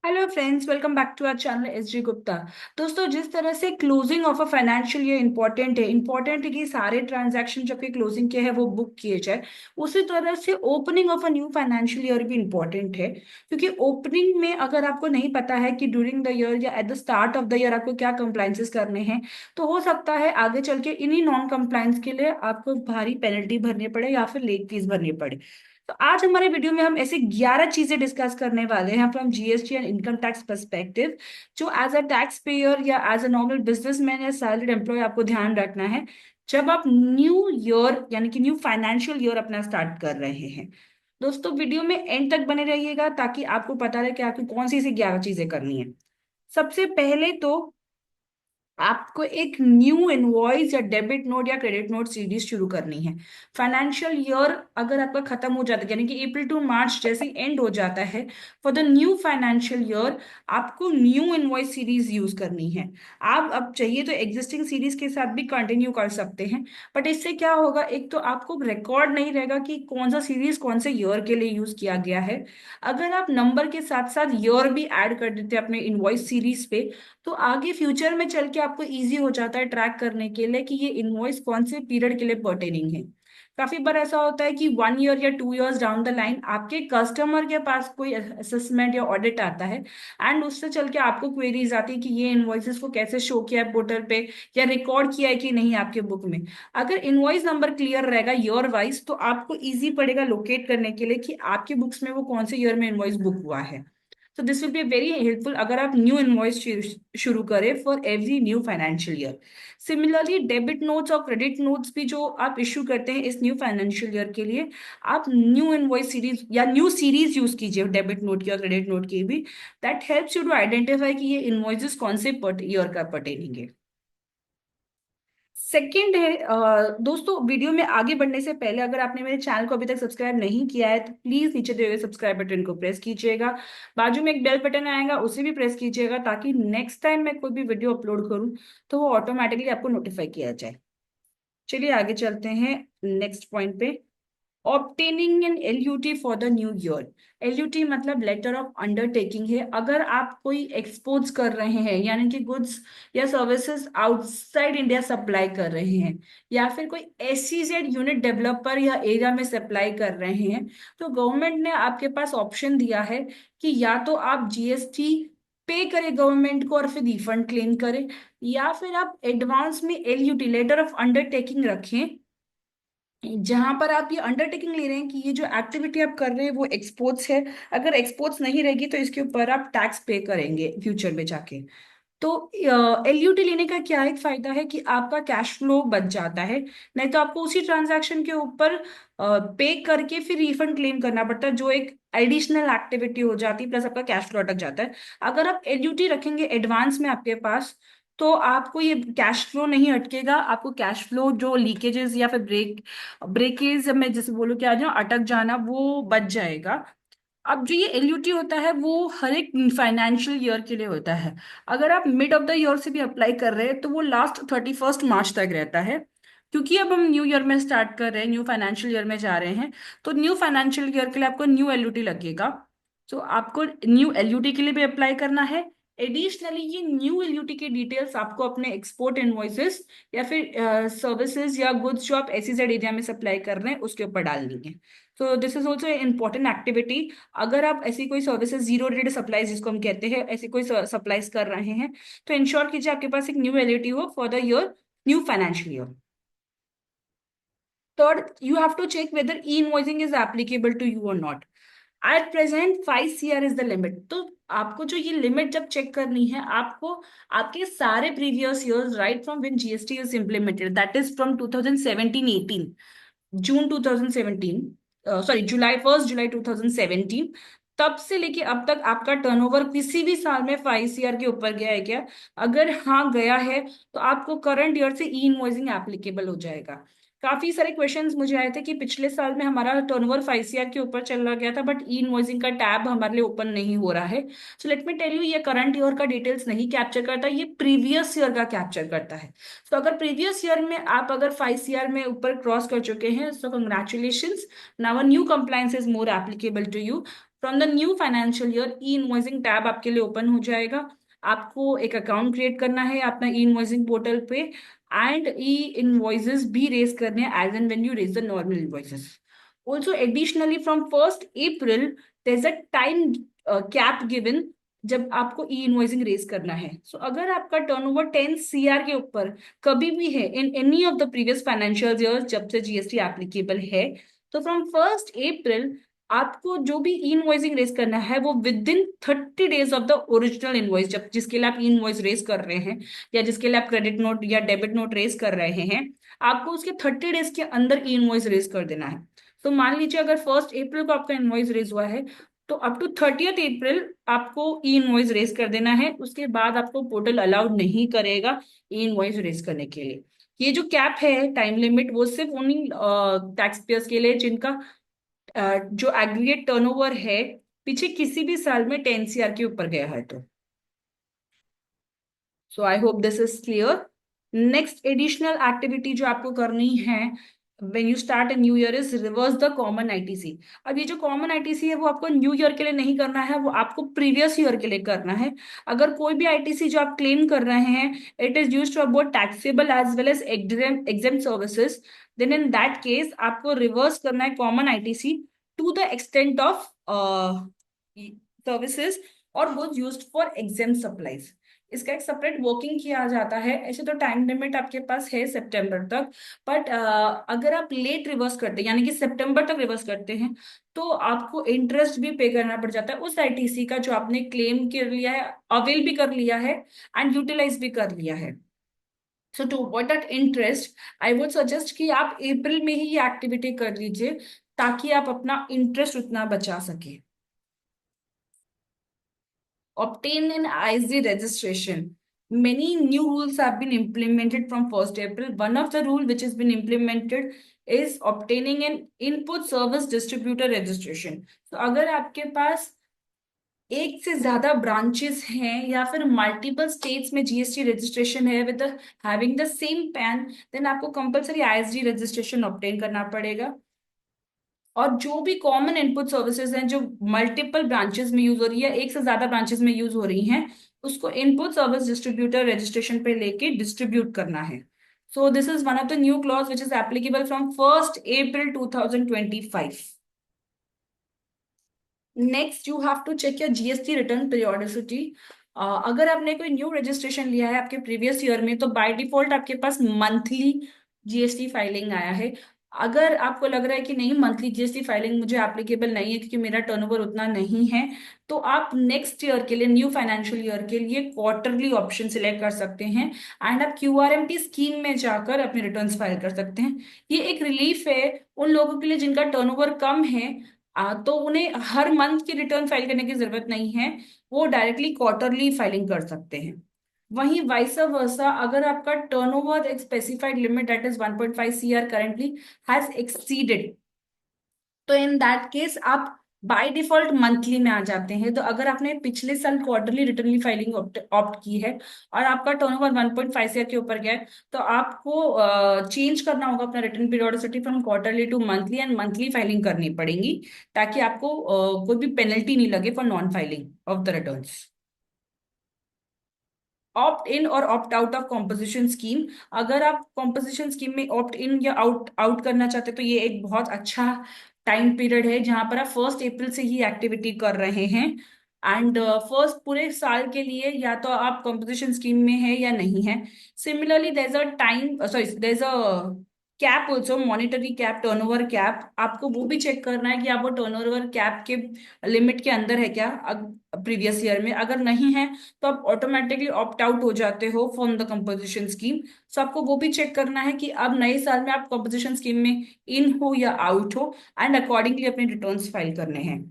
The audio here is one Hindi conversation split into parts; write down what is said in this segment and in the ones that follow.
Hello friends, welcome back to our channel S G Gupta. दोस्तों, जिस तरह से closing of a financial year important है कि सारे ट्रांजैक्शन जब भी क्लोजिंग के हैं वो बुक किए जाए। उसी तरह से opening of a new financial year भी इंपॉर्टेंट है, क्योंकि ओपनिंग में अगर आपको नहीं पता है कि ड्यूरिंग द ईयर या eight the start of the year आपको क्या कंप्लाइंसेस करने हैं, तो हो सकता है आगे चल के इन्हीं नॉन कंप्लाइंस के लिए आपको भारी पेनल्टी भरनी पड़े या फिर लेट फीस भरनी पड़े। तो आज हमारे वीडियो में हम ऐसे 11 चीजें डिस्कस करने वाले हैं from GST and income tax perspective, जो एज अ टैक्स पेयर या एज अ नॉर्मल बिजनेसमैन या सैलरीड एम्प्लॉय आपको ध्यान रखना है जब आप न्यू ईयर यानी कि न्यू फाइनेंशियल ईयर अपना स्टार्ट कर रहे हैं। दोस्तों, वीडियो में एंड तक बने रहिएगा ताकि आपको पता रहे कि आपको कौन सी 11 चीजें करनी है। सबसे पहले तो आपको एक न्यू इनवॉइस या डेबिट नोट या क्रेडिट नोट सीरीज शुरू करनी है। फाइनेंशियल ईयर अगर आपका खत्म हो जाता है, यानी कि अप्रैल टू मार्च जैसे एंड हो जाता है, for the new financial year आपको न्यू इनवॉइस सीरीज यूज करनी है। आप अब चाहिए तो एग्जिस्टिंग सीरीज के साथ भी कंटिन्यू कर सकते हैं, बट इससे क्या होगा, एक तो आपको रिकॉर्ड नहीं रहेगा कि कौन सा सीरीज कौन से ईयर के लिए यूज किया गया है। अगर आप नंबर के साथ साथ ईयर भी ऐड कर देते हैं अपने इनवॉइस सीरीज पे, तो आगे फ्यूचर में चल के आपको इजी हो जाता है ट्रैक करने के लिए कि ये इनवॉइस कौन से पीरियड के लिए पर्टेनिंग है। काफी बार ऐसा होता है कि 1 ईयर या 2 ईयर्स डाउन द लाइन आपके कस्टमर के पास कोई असेसमेंट या ऑडिट आता है, एंड उससे चल के आपको क्वेरीज आती है कि ये इनवॉइसेस को कैसे शो किया है पोर्टल पे या रिकॉर्ड किया है कि नहीं आपके बुक में। अगर इनवॉइस नंबर क्लियर रहेगा ईयर वाइज, तो आपको इजी पड़ेगा लोकेट करने के लिए कि आपके बुक्स में वो कौन से ईयर में इनवॉइस बुक हुआ है। तो this will be very helpful अगर आप न्यू इनवॉइस शुरू करें for every new financial year. Similarly debit notes और क्रेडिट नोट्स भी जो आप इश्यू करते हैं इस न्यू फाइनेंशियल ईयर के लिए, आप न्यू इनवॉइस सीरीज या न्यू सीरीज यूज कीजिए डेबिट नोट की और क्रेडिट नोट की भी। That helps you to identify कि ये इनवॉइसेस कौन से ईयर का पर्टेनिंग है। सेकंड है, दोस्तों, वीडियो में आगे बढ़ने से पहले अगर आपने मेरे चैनल को अभी तक सब्सक्राइब नहीं किया है तो प्लीज नीचे दिए हुए सब्सक्राइब बटन को प्रेस कीजिएगा। बाजू में एक बेल बटन आएगा, उसे भी प्रेस कीजिएगा ताकि नेक्स्ट टाइम मैं कोई भी वीडियो अपलोड करूं तो वो ऑटोमेटिकली आपको नोटिफाई किया जाए। चलिए आगे चलते हैं नेक्स्ट पॉइंट पे। Obtaining an LUT for the new year. LUT मतलब लेटर ऑफ अंडरटेकिंग है। अगर आप कोई एक्सपोर्ट्स कर रहे हैं, यानी कि गुड्स या सर्विसेज आउटसाइड इंडिया सप्लाई कर रहे हैं, या फिर कोई एसईजेड यूनिट डेवलपर या एरिया में सप्लाई कर रहे हैं, तो गवर्नमेंट ने आपके पास ऑप्शन दिया है कि या तो आप जीएसटी पे करें गवर्नमेंट को और फिर रिफंड क्लेम करें, या फिर आप एडवांस में एलयूटी लेटर ऑफ अंडरटेकिंग रखें, जहां पर आप ये अंडरटेकिंग ले रहे हैं कि ये जो एक्टिविटी आप कर रहे हैं वो एक्सपोर्ट्स है। अगर एक्सपोर्ट्स नहीं रहेगी तो इसके ऊपर आप टैक्स पे करेंगे फ्यूचर में जाके। तो एलयूटी लेने का क्या एक फायदा है कि आपका कैश फ्लो बच जाता है। नहीं तो आपको उसी ट्रांजैक्शन के ऊपर पे करके फिर रिफंड क्लेम करना पड़ता है, जो एक एडिशनल एक्टिविटी हो जाती है, प्लस आपका कैश फ्लो अटक जाता है। अगर आप एलयूटी रखेंगे एडवांस में आपके पास, तो आपको ये कैश फ्लो नहीं अटकेगा। आपको कैश फ्लो जो लीकेजेस या फिर ब्रेकेज मैं जैसे बोलूँ क्या जाऊँ अटक जाना, वो बच जाएगा। अब जो ये एलयूटी होता है वो हर एक फाइनेंशियल ईयर के लिए होता है। अगर आप मिड ऑफ द ईयर से भी अप्लाई कर रहे हैं तो वो लास्ट 31 मार्च तक रहता है। क्योंकि अब हम न्यू ईयर में स्टार्ट कर रहे हैं, न्यू फाइनेंशियल ईयर में जा रहे हैं, तो न्यू फाइनेंशियल ईयर के लिए आपको न्यू एलयूटी लगेगा। तो आपको न्यू एलयूटी के लिए भी अप्लाई करना है। एडिशनली ये न्यू एलयूटी की डिटेल्स आपको अपने एक्सपोर्ट इनवॉइसेस या फिर सर्विसेज या गुड्स जो आप एसईजेड एरिया में सप्लाई कर रहे हैं उसके ऊपर डालनी है। तो this is also important activity. अगर आप ऐसी कोई सर्विसेज जीरो रेट सप्लाईज जिसको हम कहते हैं, ऐसी कोई सप्लाईज कर रहे हैं, तो इंश्योर कीजिए आपके पास एक न्यू एलईटी हो for the year new financial year. Third, you have to check whether e invoicing is applicable to you और not. At present 5 CR is the limit. तो आपको जो ये लिमिट जब चेक करनी है, आपको आपके सारे previous years right from when GST is implemented, that is from 2017-18, June 2017, sorry July 2017, तब से लेके अब तक आपका टर्नओवर किसी भी साल में 5 CR के ऊपर गया है क्या? अगर हाँ गया है, तो आपको करंट ईयर से ई इनवॉइसिंग एप्लीकेबल हो जाएगा। काफी सारे क्वेश्चंस मुझे आए थे कि पिछले साल में हमारा टर्नओवर 5 CR के ऊपर चल रहा गया था, बट ई इनवॉइसिंग का टैब हमारे लिए ओपन नहीं हो रहा है। So let me tell you, ये करंट ईयर का डिटेल्स नहीं कैप्चर करता, ये प्रीवियस ईयर का कैप्चर करता है। तो अगर प्रीवियस ईयर में आप अगर 5 CR में ऊपर क्रॉस कर चुके हैं, so congratulations, now new compliance is more applicable to you. From the new financial year e invoicing tab आपके लिए ओपन हो जाएगा। आपको एक अकाउंट क्रिएट करना है अपना ई इनवॉइसिंग पोर्टल पे, एंड ई इनवॉइसेस भी रेज करने हैं as and when you raise the normal invoices. Also additionally from 1 April there is a time cap given जब आपको ई इनवॉइसिंग रेज करना है। सो अगर आपका टर्नओवर 10 CR के ऊपर कभी भी है in any of the previous financial year जब से जीएसटी एप्लीकेबल है, तो फ्रॉम 1 अप्रैल आपको जो भी ई इनवॉइसिंग रेज करना है वो with in 30 days of the original invoice, जब जिसके लिए आप ई इनवॉइस रेज कर रहे हैं या जिसके लिए आप क्रेडिट नोट या डेबिट नोट रेज कर रहे हैं, आपको उसके 30 डेज के अंदर ई इनवॉइस रेज कर देना है। तो मान लीजिए अगर 1 अप्रैल को आपका इनवॉइस रेज हुआ है, तो अप टू 30th अप्रैल आपको ई इनवॉइस रेज कर देना है। उसके बाद आपको पोर्टल अलाउड नहीं करेगा ई इनवॉइस रेज करने के लिए। ये जो कैप है टाइम लिमिट, वो सिर्फ ओनली टैक्स पेयर्स के लिए जिनका जो एग्रीगेट टर्नओवर है पीछे किसी भी साल में 10 CR के ऊपर गया है तो। So I hope this is clear. Next additional activity जो आपको करनी है when you start a new year is reverse the common ITC. अब ये जो कॉमन आईटीसी है वो आपको न्यू ईयर के लिए नहीं करना है, वो आपको प्रीवियस ईयर के लिए करना है। अगर कोई भी आईटीसी जो आप क्लेम कर रहे हैं it is used to about taxable as well as exam services, then in that case आपको रिवर्स करना है common ITC to the extent of services और वो यूज्ड फॉर एग्जाम सप्लाईज। इसका एक सेपरेट वर्किंग किया जाता है। ऐसे तो टाइम लिमिट आपके पास है सितंबर तक, बट अगर आप लेट रिवर्स करते हैं यानी कि सितंबर तक रिवर्स करते हैं तो आपको इंटरेस्ट भी पे करना पड़ जाता है उस आईटीसी का जो आपने क्लेम कर लिया है, अवेल भी कर लिया है एंड यूटिलाइज भी कर लिया है। So to avoid that interest I would suggest कि आप अप्रैल में ही ये एक्टिविटी कर लीजिए ताकि आप अपना इंटरेस्ट उतना बचा सके। obtain an ISD registration. Many new rules have been implemented from 1st April. One of the rule which has been implemented is obtaining an input service distributor registration. तो अगर आपके पास एक से ज्यादा ब्रांचेस हैं या फिर मल्टीपल स्टेट्स में जीएसटी रजिस्ट्रेशन है with having the same PAN, then आपको कंपलसरी आईएसडी रजिस्ट्रेशन ऑब्टेन करना पड़ेगा। और जो भी कॉमन इनपुट सर्विसेज हैं जो मल्टीपल ब्रांचेस में यूज हो रही है, एक से ज्यादा ब्रांचेस में यूज हो रही हैं, उसको इनपुट सर्विस डिस्ट्रीब्यूटर रजिस्ट्रेशन पे लेके डिस्ट्रीब्यूट करना है। So this is one of the new clause which is applicable from 1 April 2025। Next you have to check your GST return periodicity. अगर आपने कोई न्यू रजिस्ट्रेशन लिया है आपके प्रीवियस ईयर में तो बाय डिफॉल्ट आपके पास मंथली जीएसटी फाइलिंग आया है। अगर आपको लग रहा है कि नहीं मंथली जीएसटी फाइलिंग मुझे एप्लीकेबल नहीं है क्योंकि मेरा टर्नओवर उतना नहीं है, तो आप नेक्स्ट ईयर के लिए न्यू फाइनेंशियल ईयर के लिए क्वार्टरली ऑप्शन सिलेक्ट कर सकते हैं एंड आप क्यूआरएमटी स्कीम में जाकर अपने रिटर्न्स फाइल कर सकते हैं। ये एक रिलीफ है उन लोगों के लिए जिनका टर्नओवर कम है, तो उन्हें हर मंथ की रिटर्न फाइल करने की जरूरत नहीं है, वो डायरेक्टली क्वार्टरली फाइलिंग कर सकते हैं। वहीं वाइस वर्सा अगर आपका टर्नओवर एक specified limit that is 1.5 CR currently has exceeded, तो इन दैट केस आप बाय डिफॉल्ट मंथली में आ जाते हैं। तो अगर आपने पिछले साल क्वार्टरली रिटर्नली फाइलिंग ऑप्ट की है और आपका टर्नओवर 1.5 CR के ऊपर गया है, तो आपको चेंज करना होगा अपना return periodicity from quarterly to monthly and monthly filing करनी पड़ेगी ताकि आपको कोई भी पेनल्टी नहीं लगे for non filing of the returns. Opt in और opt out of composition scheme. अगर आप कॉम्पोजिशन स्कीम में ऑप्ट इन या आउट आउट करना चाहते हैं तो ये एक बहुत अच्छा टाइम पीरियड है जहां पर आप 1 अप्रैल से ही एक्टिविटी कर रहे हैं एंड फर्स्ट पूरे साल के लिए या तो आप कॉम्पोजिशन स्कीम में है या नहीं है। Similarly there is a time sorry there is a cap also, monetary cap, turnover cap, आपको वो भी चेक करना है कि आप वो टर्नओवर कैप के लिमिट के अंदर है क्या प्रीवियस ईयर में। अगर नहीं है तो आप ऑटोमेटिकली ऑप्ट आउट हो जाते हो फ्रॉम द कंपोजिशन स्कीम। सो आपको वो भी चेक करना है कि अब नए साल में आप कंपोजिशन स्कीम में इन हो या आउट हो एंड अकॉर्डिंगली अपने रिटर्न्स फाइल करने हैं।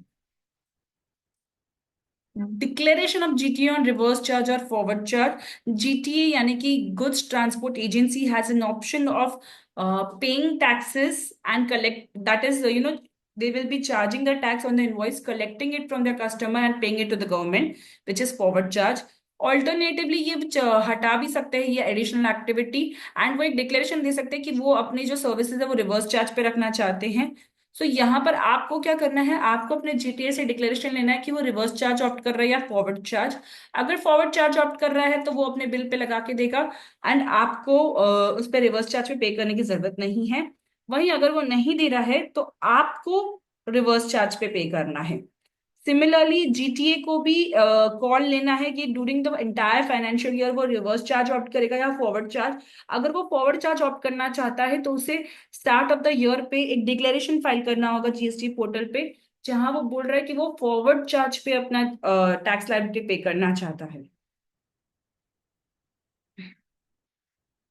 Declaration of GTA on reverse charge और फॉरवर्ड चार्ज। जीटीए यानी कि goods transport agency has an option of paying taxes and collect that is they will be charging the tax on the invoice, collecting it from their customer and paying it to the government, which is forward charge. Alternatively ये हटा भी सकते हैं ये एडिशनल एक्टिविटी एंड वो एक डिक्लेरेशन दे सकते हैं कि वो अपनी जो सर्विसेज है वो रिवर्स चार्ज पे रखना चाहते हैं। सो यहाँ पर आपको क्या करना है, आपको अपने जीटीए से डिक्लेरेशन लेना है कि वो रिवर्स चार्ज ऑप्ट कर रहा है या फॉरवर्ड चार्ज। अगर फॉरवर्ड चार्ज ऑप्ट कर रहा है तो वो अपने बिल पे लगा के देगा, एंड आपको उस पर रिवर्स चार्ज पे करने की जरूरत नहीं है। वहीं अगर वो नहीं दे रहा है तो आपको रिवर्स चार्ज पे करना है। सिमिलरली जीटीए को भी कॉल लेना है कि during the entire financial year वो रिवर्स चार्ज ऑप्ट करेगा या फॉरवर्ड चार्ज। अगर वो फॉरवर्ड चार्ज ऑप्ट करना चाहता है तो उसे स्टार्ट ऑफ द ईयर पे एक डिक्लेरेशन फाइल करना होगा जीएसटी पोर्टल पे, जहां वो बोल रहा है कि वो फॉरवर्ड चार्ज पे अपना टैक्स लायबिलिटी पे करना चाहता है।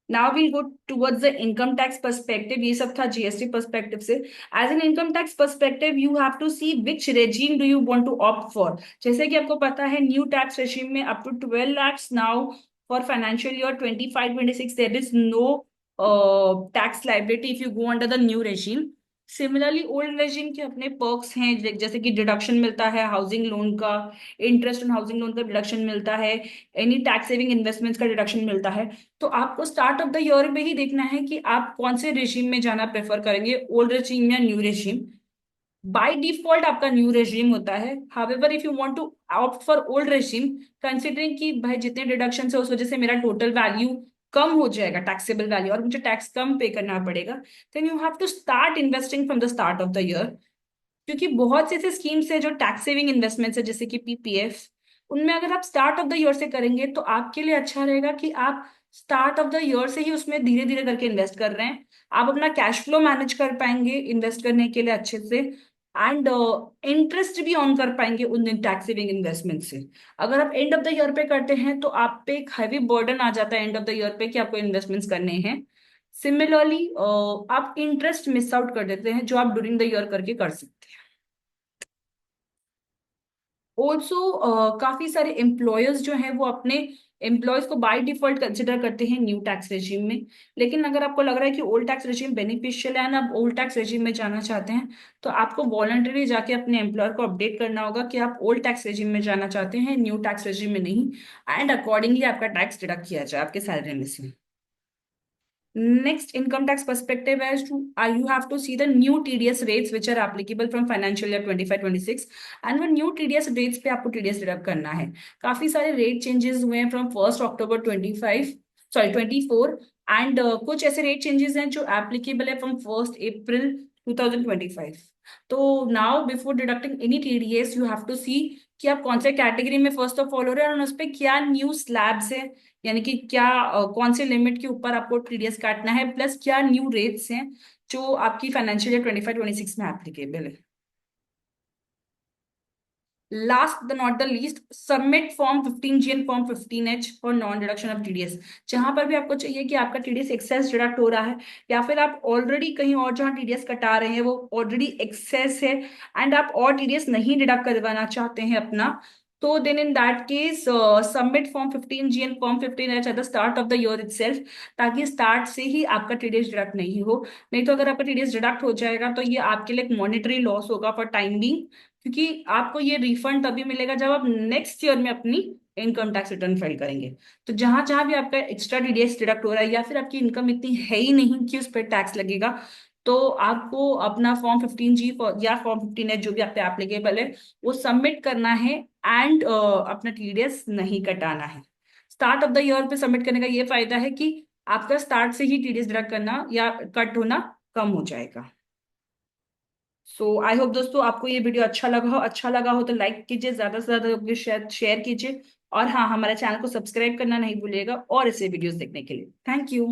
Now we'll go towards the income tax perspective. ये सब था जीएसटी पर्सपेक्टिव से। As an income tax perspective you have to see which regime do you want to opt for. जैसे कि आपको पता है न्यू टैक्स रेजिम में up to 12 lakhs now for financial year 25-26 there is no tax liability if you go under the new regime. Similarly old regime के अपने पर्क्स हैं, जैसे कि डिडक्शन मिलता है हाउसिंग लोन का, इंटरेस्ट ऑन हाउसिंग लोन का डिडक्शन मिलता है, एनी टैक्स सेविंग इन्वेस्टमेंट्स का डिडक्शन मिलता है। तो आपको स्टार्ट ऑफ द ईयर में ही देखना है कि आप कौन से रेजिम में जाना प्रेफर करेंगे, ओल्ड रेजिम या न्यू रेजिम। बाय डिफॉल्ट आपका न्यू रेजिम होता है। However if you want to opt for old regime, considering कि भाई जितने डिडक्शन है उस वजह से मेरा टोटल वैल्यू कम हो जाएगा, टैक्सेबल वैल्यू, और मुझे टैक्स कम पे करना पड़ेगा, then you have to start investing from the start of the year. क्योंकि बहुत से ऐसे स्कीम्स है जो टैक्स सेविंग इन्वेस्टमेंट्स है, जैसे कि पीपीएफ, उनमें अगर आप स्टार्ट ऑफ द ईयर से करेंगे तो आपके लिए अच्छा रहेगा कि आप स्टार्ट ऑफ द ईयर से ही उसमें धीरे धीरे करके इन्वेस्ट कर रहे हैं। आप अपना कैश फ्लो मैनेज कर पाएंगे इन्वेस्ट करने के लिए अच्छे से, एंड इंटरेस्ट भी ऑन कर पाएंगे उन दिन टैक्स सेविंग इन्वेस्टमेंट से। अगर आप एंड ऑफ द ईयर पे करते हैं तो आप पे एक हैवी बर्डन आ जाता है एंड ऑफ द ईयर पे कि आपको इन्वेस्टमेंट्स करने हैं। सिमिलरली आप इंटरेस्ट मिस आउट कर देते हैं जो आप ड्यूरिंग द ईयर करके कर सकते हैं। ऑल्सो काफी सारे एम्प्लॉयर्स जो हैं वो अपने एम्प्लॉयज को बाय डिफॉल्ट कंसिडर करते हैं न्यू टैक्स रेजिम में। लेकिन अगर आपको लग रहा है कि ओल्ड टैक्स रेजिम बेनिफिशियल है ना, आप ओल्ड टैक्स रेजिम में जाना चाहते हैं, तो आपको वॉलंटरी जाके अपने एम्प्लॉयर को अपडेट करना होगा कि आप ओल्ड टैक्स रेजिम में जाना चाहते हैं, न्यू टैक्स रेजिम में नहीं, एंड अकॉर्डिंगली आपका टैक्स डिडक्ट किया जाए आपके सैलरी में से। Next income tax perspective is to you have to see the new TDS rates which are applicable from financial year 25-26, and वो new TDS rates पे आपको TDS डिडक्ट करना है। काफी सारे रेट चेंजेस हुए हैं फ्रॉम 1 अक्टूबर 25, सॉरी 24, एंड कुछ ऐसे रेट चेंजेस हैं जो एप्लीकेबल है फ्रॉम 1 अप्रैल 2025। तो now before deducting any TDS you have to see कि आप कौन से कैटेगरी में फर्स्ट ऑफ ऑल हो रहे हैं और उस पर क्या न्यू स्लैब्स है, यानी कि क्या कौन से लिमिट के ऊपर आपको टीडीएस काटना है, प्लस क्या न्यू रेट्स हैं जो आपकी फाइनेंशियल ईयर 25-26 में एप्लीकेबल है। Last the not the least, submit form 15G and form 15H for non deduction of TDS. जहां पर भी आपको चाहिए कि आपका टीडीएस एक्सेस डिडक्ट हो रहा है, या फिर आप ऑलरेडी कहीं और जहां टीडीएस कटा रहे हैं वो ऑलरेडी एक्सेस है, एंड आप और टीडीएस नहीं डिडक्ट करवाना चाहते हैं अपना, तो then in that case submit form 15G and form 15H at the start of the year itself, ताकि स्टार्ट से ही आपका टीडीएस डिडक्ट नहीं हो। नहीं तो अगर आपका टीडीएस डिडक्ट हो जाएगा तो ये आपके लिए एक मॉनिटरी लॉस होगा फॉर टाइम बिंग, क्योंकि आपको ये रिफंड तभी मिलेगा जब आप नेक्स्ट ईयर में अपनी इनकम टैक्स रिटर्न फाइल करेंगे। तो जहां जहां भी आपका एक्स्ट्रा टीडीएस डिडक्ट हो रहा है या फिर आपकी इनकम इतनी है ही नहीं कि उस पर टैक्स लगेगा, तो आपको अपना फॉर्म 15G या फॉर्म 15H जो भी आप पे एप्लीकेबल है वो सबमिट करना है, एंड अपना टीडीएस नहीं कटाना है। स्टार्ट ऑफ द ईयर पे सबमिट करने का ये फायदा है कि आपका स्टार्ट से ही टीडीएस डिडक्ट करना या कट होना कम हो जाएगा। सो आई होप दोस्तों आपको ये वीडियो अच्छा लगा हो तो लाइक कीजिए, ज्यादा से ज्यादा लोगों के शेयर शेयर कीजिए, और हाँ, हमारे चैनल को सब्सक्राइब करना नहीं भूलिएगा और ऐसे वीडियोस देखने के लिए। Thank you.